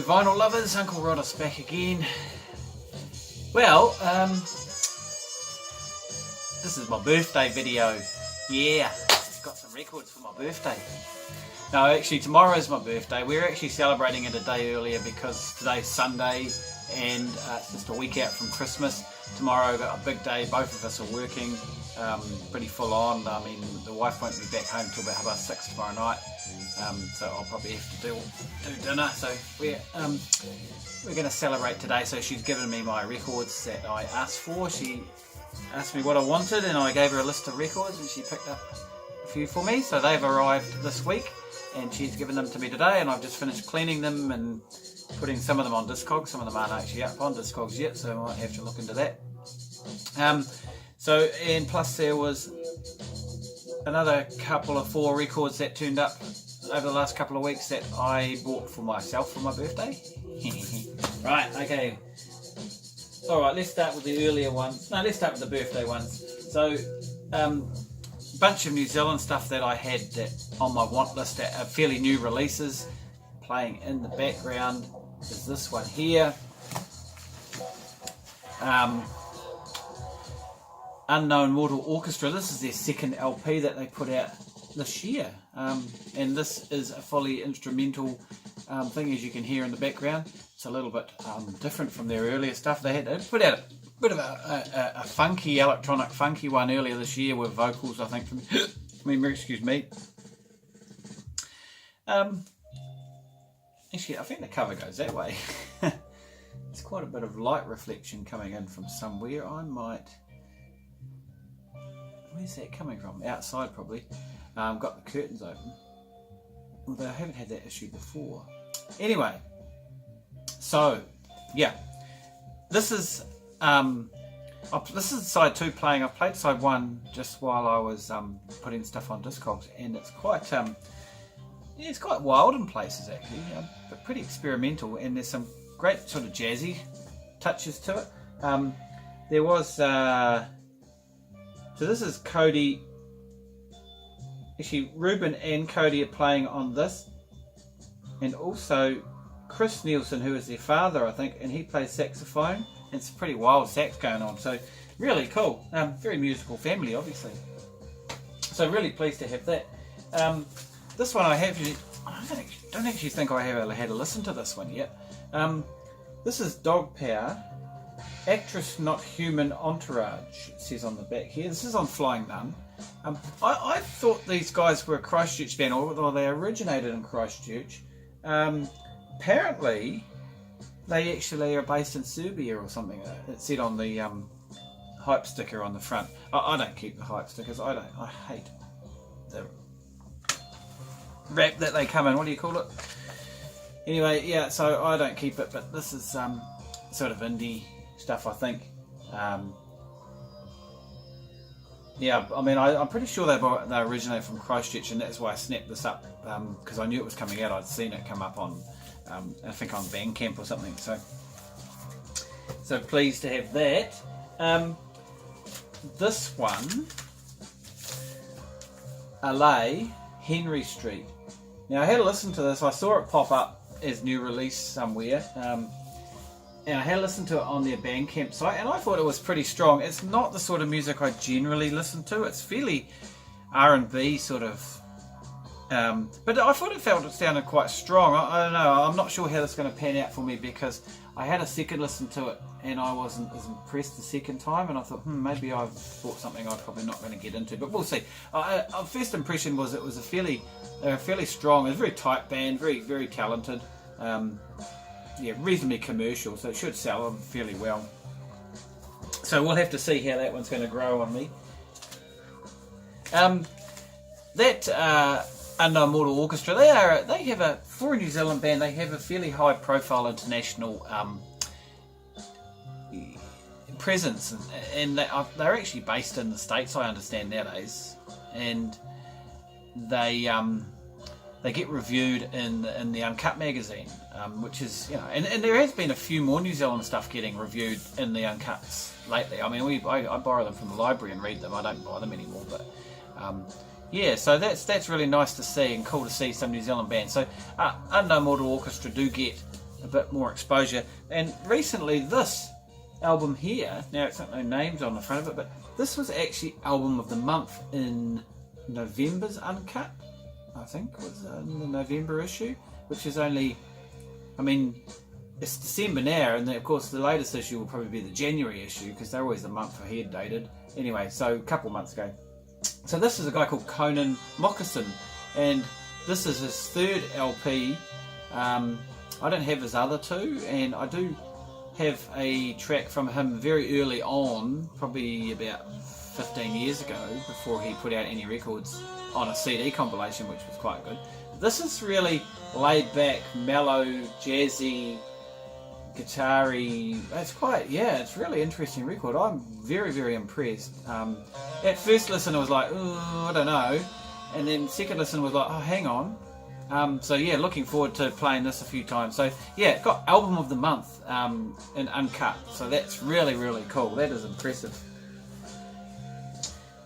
vinyl lovers, Uncle Roddus back again. Well, this is my birthday video. Yeah, got some records for my birthday. No, actually tomorrow's my birthday. We're actually celebrating it a day earlier because today's Sunday and it's just a week out from Christmas. Tomorrow got a big day, both of us are working, pretty full on. I mean, the wife won't be back home till about 6:30 tomorrow night, so I'll probably have to do dinner. So we're going to celebrate today. So she's given me my records that I asked for. She asked me what I wanted and I gave her a list of records and she picked up a few for me. So they've arrived this week and she's given them to me today, and I've just finished cleaning them and putting some of them on Discogs. Some of them aren't actually up on Discogs yet, so I might have to look into that. And plus there was another couple of 4 records that turned up over the last couple of weeks that I bought for myself for my birthday. Right, okay. Alright, let's start with the earlier ones. No, let's start with the birthday ones. So, bunch of New Zealand stuff that I had that on my want list that are fairly new releases. Playing in the background is this one here. Unknown Mortal Orchestra. This is their second LP that they put out this year, and this is a fully instrumental thing, as you can hear in the background. It's a little bit different from their earlier stuff. They put out a bit of a funky, electronic funky one earlier this year with vocals, I think, from excuse me. Actually, I think the cover goes that way. There's quite a bit of light reflection coming in from somewhere. Where's that coming from? Outside, probably. Got the curtains open. Although I haven't had that issue before. Anyway, so yeah, this is side 2 playing. I played side 1 just while I was putting stuff on Discogs, and it's quite it's quite wild in places actually, but pretty experimental, and there's some great sort of jazzy touches to it. There was so this is Cody. Actually, Ruben and Cody are playing on this, and also Chris Nielsen, who is their father, I think, and he plays saxophone. It's pretty wild sax going on, so really cool. Very musical family, obviously. So really pleased to have that. This one I don't actually think I have had a listen to this one yet. This is Dog Power, Actress Not Human Entourage, it says on the back here. This is on Flying Nun. I thought these guys were a Christchurch band, although they originated in Christchurch. Apparently, they actually are based in Serbia or something. It said on the hype sticker on the front. I don't keep the hype stickers. I hate the wrap that they come in. What do you call it? Anyway, yeah. So I don't keep it, but this is sort of indie stuff, I think. Yeah, I mean, I'm pretty sure they originate from Christchurch, and that's why I snapped this up, because I knew it was coming out. I'd seen it come up on, I think on Bandcamp or something. So pleased to have that. This one, LA, Henry Street. Now I had a listen to this. I saw it pop up as new release somewhere. And I had listened to it on their Bandcamp site, and I thought it was pretty strong. It's not the sort of music I generally listen to. It's fairly R&B sort of, but I thought it sounded quite strong. I don't know. I'm not sure how that's going to pan out for me, because I had a second listen to it and I wasn't as impressed the second time, and I thought, maybe I've bought something I'm probably not going to get into, but we'll see. First impression was it was they were fairly strong. It was a very tight band, very, very talented. Yeah, reasonably commercial, so it should sell them fairly well. So we'll have to see how that one's going to grow on me. That Unknown Mortal Orchestra, they have for a New Zealand band, they have a fairly high profile international presence, and they're actually based in the States, I understand, nowadays, and they get reviewed in the Uncut magazine, which is, and there has been a few more New Zealand stuff getting reviewed in the Uncuts lately. I mean, I borrow them from the library and read them. I don't buy them anymore, but yeah, so that's really nice to see and cool to see some New Zealand bands. So Unknown Mortal Orchestra do get a bit more exposure. And recently this album here, now it's not no names on the front of it, but this was actually album of the month in November's Uncut, I think was in the November issue, which is only, I mean, it's December now, and then of course the latest issue will probably be the January issue because they're always a month ahead dated. Anyway, so a couple of months ago. So this is a guy called Conan Moccasin, and this is his third LP. I don't have his other two, and I do have a track from him very early on, probably about 15 years ago, before he put out any records, on a CD compilation, which was quite good. This is really laid back, mellow, jazzy, guitar-y. It's quite, yeah, it's a really interesting record. I'm very, very impressed. At first listen I was like, I don't know, and then second listen was like, oh, hang on. So yeah, looking forward to playing this a few times. So yeah, it got album of the month in Uncut, so that's really, really cool. That is impressive.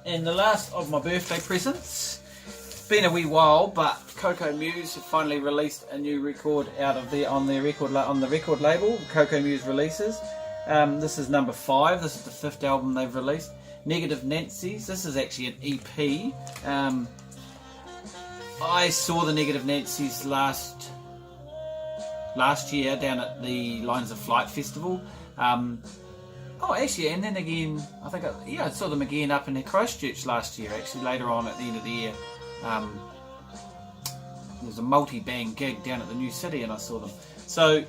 And the last of my birthday presents, it's been a wee while, but Coco Muse have finally released a new record out of on the record label. Coco Muse releases. This is number 5. This is the 5th album they've released. Negative Nancy's. This is actually an EP. I saw the Negative Nancy's last year down at the Lines of Flight Festival. Oh, actually, and then again, I saw them again up in Christchurch last year, actually, later on at the end of the year. There was a multi-band gig down at the New City and I saw them. So,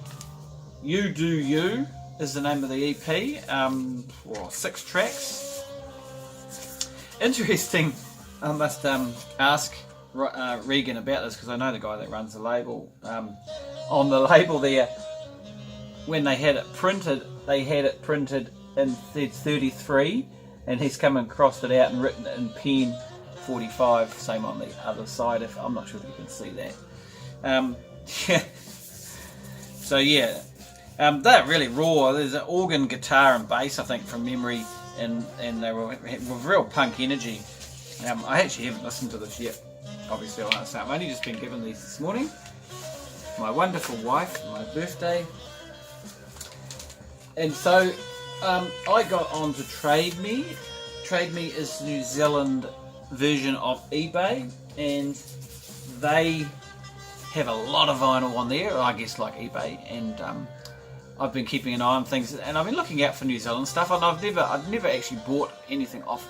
You Do You is the name of the EP, 6 tracks. Interesting, I must ask Regan about this because I know the guy that runs the label. On the label there, when they had it printed in 33, and he's come and crossed it out and written it in pen 45, same on the other side. I'm not sure if you can see that. So yeah, they're really raw. There's an organ, guitar and bass, I think, from memory, and they were real punk energy. I actually haven't listened to this yet, obviously. I've only just been given these this morning. My wonderful wife, my birthday. And so I got onto Trade Me. Trade Me is the New Zealand version of eBay, and they have a lot of vinyl on there, I guess, like eBay, and I've been keeping an eye on things, and I've been looking out for New Zealand stuff, and I've never actually bought anything off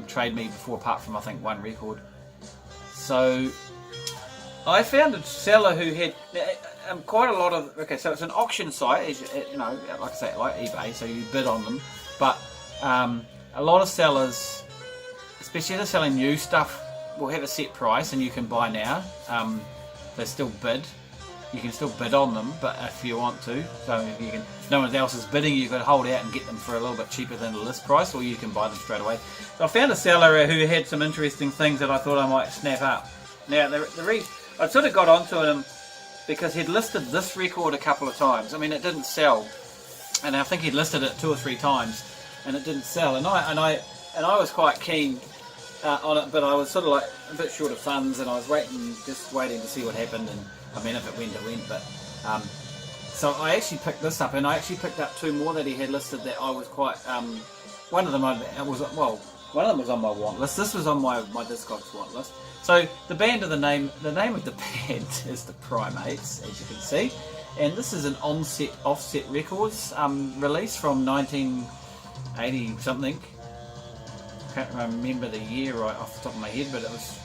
Trade Me before, apart from I think one record. So I found a seller who had quite a lot of. Okay, so it's an auction site, as you know, like I say, like eBay, so you bid on them. But a lot of sellers, especially if they're selling new stuff, will have a set price, and you can buy now. They still bid. You can still bid on them, but if you want to, so if no one else is bidding, you could hold out and get them for a little bit cheaper than the list price, or you can buy them straight away. So I found a seller who had some interesting things that I thought I might snap up. Now, I sort of got onto him because he'd listed this record a couple of times. I mean, it didn't sell, and I think he'd listed it 2 or 3 times, and it didn't sell. And I was quite keen on it, but I was sort of like a bit short of funds, and I was just waiting to see what happened. And I mean, if it went, it went. But so I actually picked this up, and I actually picked up 2 more that he had listed that I was quite. One of them was on my want list. This was on my Discogs want list. So the name of the band is the Primates, as you can see, and this is an Offset Records release from 1980 something. I can't remember the year right off the top of my head, but it was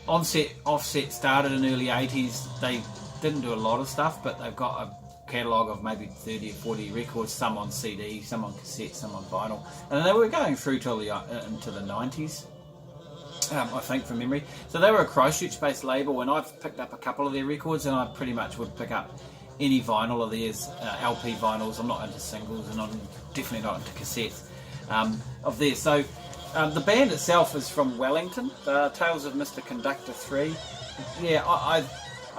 Offset started in the early 80s. They didn't do a lot of stuff, but they've got a catalogue of maybe 30 or 40 records, some on CD, some on cassette, some on vinyl, and they were going through till into the 90s. I think, from memory. So they were a Christchurch-based label, and I've picked up a couple of their records, and I pretty much would pick up any vinyl of theirs, LP vinyls. I'm not into singles, and I'm definitely not into cassettes of theirs. So the band itself is from Wellington, Tales of Mr. Conductor 3. Yeah, I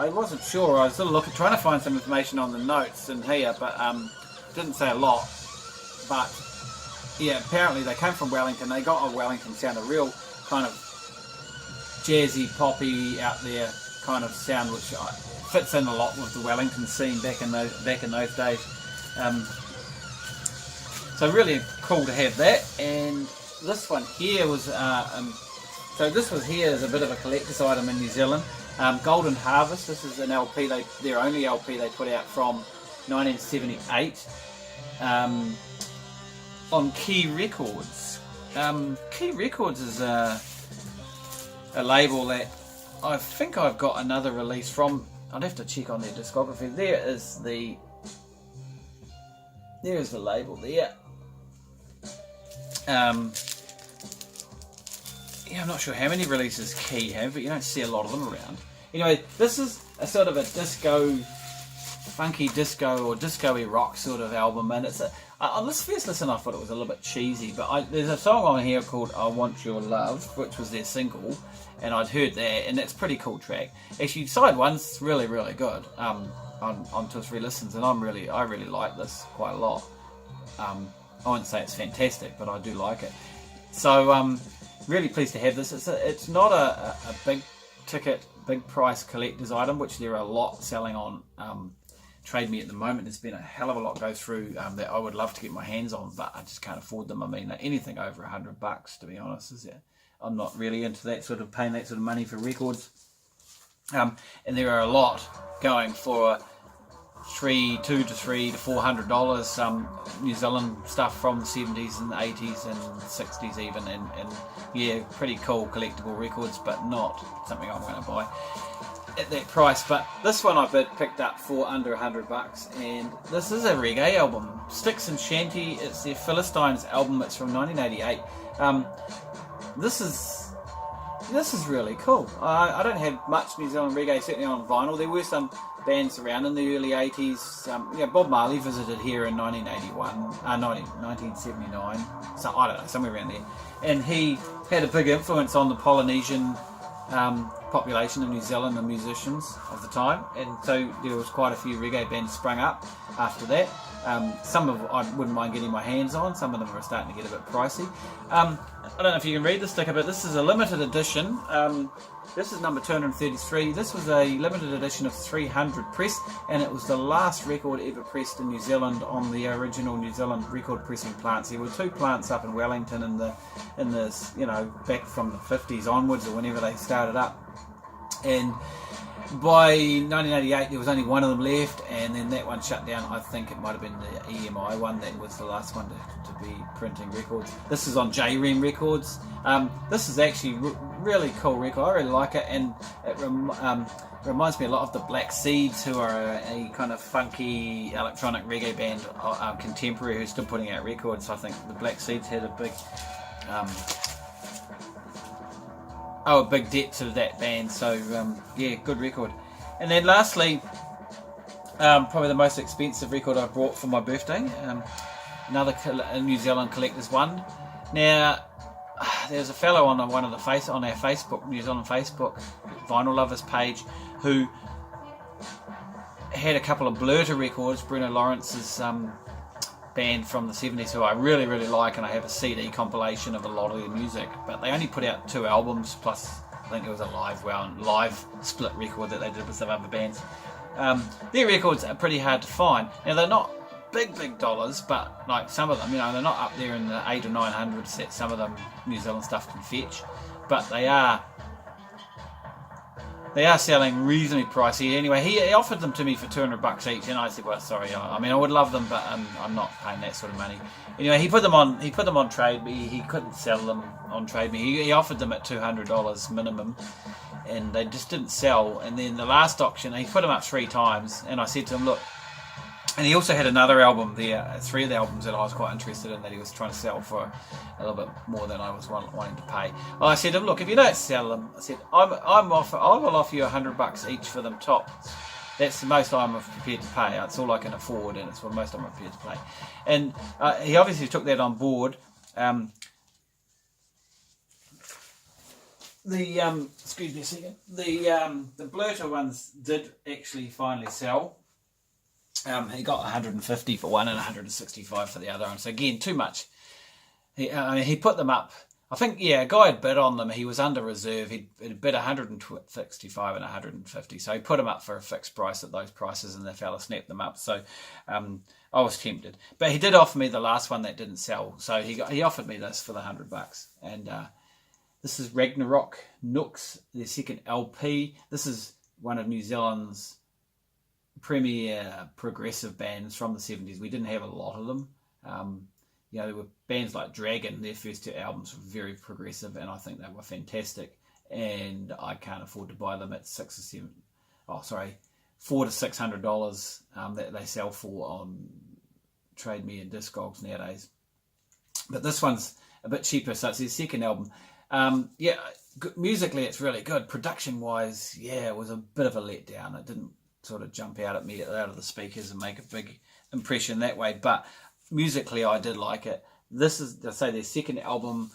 wasn't sure. I was sort of trying to find some information on the notes in here, but didn't say a lot. But yeah, apparently they came from Wellington. They got a Wellington sound, a real kind of jazzy, poppy, out there kind of sound, which fits in a lot with the Wellington scene back in those days. So really cool to have that. And this one here was so this was here is a bit of a collector's item in New Zealand. Golden Harvest. This is an LP, their only LP they put out from 1978 on Key Records. Key Records is a label that I think I've got another release from. I'd have to check on their discography. There is the label there. Yeah, I'm not sure how many releases Key have, but you don't see a lot of them around. Anyway, this is a sort of a funky disco or disco-y rock sort of album, and it's on this first listen I thought it was a little bit cheesy, but there's a song on here called I Want Your Love, which was their single, and I'd heard that, and it's a pretty cool track. Actually, side one's really, really good on 2 or 3 listens, and I really like this quite a lot. I wouldn't say it's fantastic, but I do like it. So, really pleased to have this. It's not a big ticket, big price collector's item, which there are a lot selling on Trade Me at the moment. There's been a hell of a lot go through that I would love to get my hands on, but I just can't afford them. I mean, anything over $100, to be honest, is it? I'm not really into that sort of paying that sort of money for records. And there are a lot going for $200 to $400. Some New Zealand stuff from the 70s and the 80s and 60s even, and yeah, pretty cool collectible records, but not something I'm going to buy at that price. But this one I picked up for under $100, and this is a reggae album, Sticks and Shanty. It's their Philistines album. It's from 1988. This is really cool. I don't have much New Zealand reggae, certainly on vinyl. There were some bands around in the early 80s. Bob Marley visited here in 1979. So I don't know, somewhere around there. And he had a big influence on the Polynesian population of New Zealand, the musicians of the time. And so there was quite a few reggae bands sprung up after that. Some of I wouldn't mind getting my hands on. Some of them are starting to get a bit pricey. I don't know if you can read the sticker, but this is a limited edition. This is number 233. This was a limited edition of 300 press, and it was the last record ever pressed in New Zealand on the original New Zealand record pressing plants. There were 2 plants up in Wellington in the back from the 50s onwards, or whenever they started up. And by 1988 there was only one of them left, and then that one shut down. I think it might have been the EMI one that was the last one to be printing records. This is on JREM Records. This is actually really cool record. I really like it, and it reminds me a lot of the Black Seeds, who are a kind of funky electronic reggae band, contemporary, who's still putting out records. I think the Black Seeds had a big big debt to that band. So yeah, good record. And then lastly, probably the most expensive record I bought for my birthday, another New Zealand collector's one. Now there's a fellow on our Facebook, New Zealand Facebook Vinyl Lovers page, who had a couple of Blurter records, Bruno Lawrence's band from the 70s, who I really, really like, and I have a CD compilation of a lot of their music, but they only put out 2 albums, plus I think it was a live split record that they did with some other bands. Their records are pretty hard to find. Now they're not big dollars, but like some of them, they're not up there in the 800 or 900s that some of them New Zealand stuff can fetch, but they are selling reasonably pricey. Anyway, he offered them to me for $200 each, and I said, well, sorry, I mean, I would love them, but I'm not paying that sort of money. Anyway, he put them on Trade Me. He couldn't sell them on Trade Me. He offered them at $200 minimum, and they just didn't sell. And then the last auction, he put them up 3 times, and I said to him, look. And he also had another album there, 3 of the albums that I was quite interested in, that he was trying to sell for a little bit more than I was wanting to pay. Well, I said to him, look, if you don't sell them, I said, I will offer you $100 each for them top. That's the most I'm prepared to pay. It's all I can afford, and it's what most I'm prepared to pay. And he obviously took that on board. Excuse me a second. The Blurter ones did actually finally sell. He got 150 for one and 165 for the other one. So again, too much. He put them up. I think, yeah, a guy had bid on them. He was under reserve. He'd bid 165 and 150. So he put them up for a fixed price at those prices, and the fella snapped them up. So I was tempted. But he did offer me the last one that didn't sell. So he offered me this for the $100. And this is Ragnarok Nooks, their second LP. This is one of New Zealand's premier progressive bands from the 70s. We didn't have a lot of them. There were bands like Dragon. Their first two albums were very progressive, and I think they were fantastic. And I can't afford to buy them at $400 to $600 that they sell for on Trade Me and Discogs nowadays. But this one's a bit cheaper, so it's their second album. Musically it's really good. Production wise, it was a bit of a letdown. It didn't sort of jump out at me out of the speakers and make a big impression that way, but musically I did like it. This is, I say, their second album.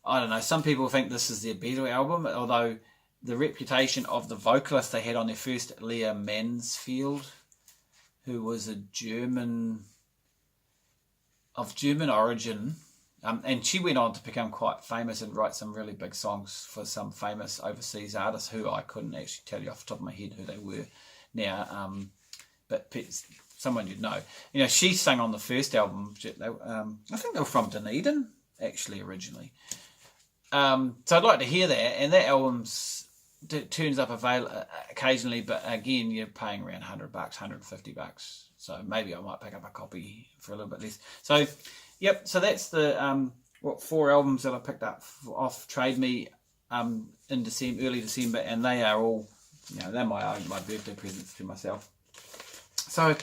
I don't know, some people think this is their better album, although the reputation of the vocalist they had on their first, Leah Mansfield, who was a German origin, and she went on to become quite famous and write some really big songs for some famous overseas artists who I couldn't actually tell you off the top of my head who they were now, but someone you'd know. She sang on the first album. I think they were from Dunedin, actually, originally. So I'd like to hear that, and that album turns up occasionally, but again, you're paying around $100, $150. So maybe I might pick up a copy for a little bit less. So, yep. So that's the 4 albums that I picked up off Trade Me in early December, and they are all, they're my birthday presents to myself. So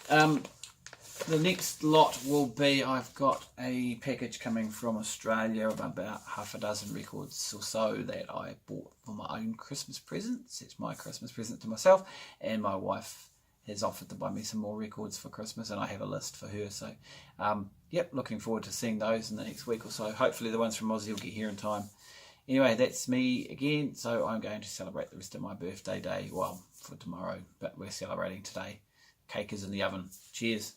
the next lot will be, I've got a package coming from Australia of about half a dozen records or so that I bought for my own Christmas presents. It's my Christmas present to myself, and my wife has offered to buy me some more records for Christmas, and I have a list for her. So, looking forward to seeing those in the next week or so. Hopefully the ones from Aussie will get here in time. Anyway, that's me again. So I'm going to celebrate the rest of my birthday day, for tomorrow, but we're celebrating today. Cake is in the oven. Cheers.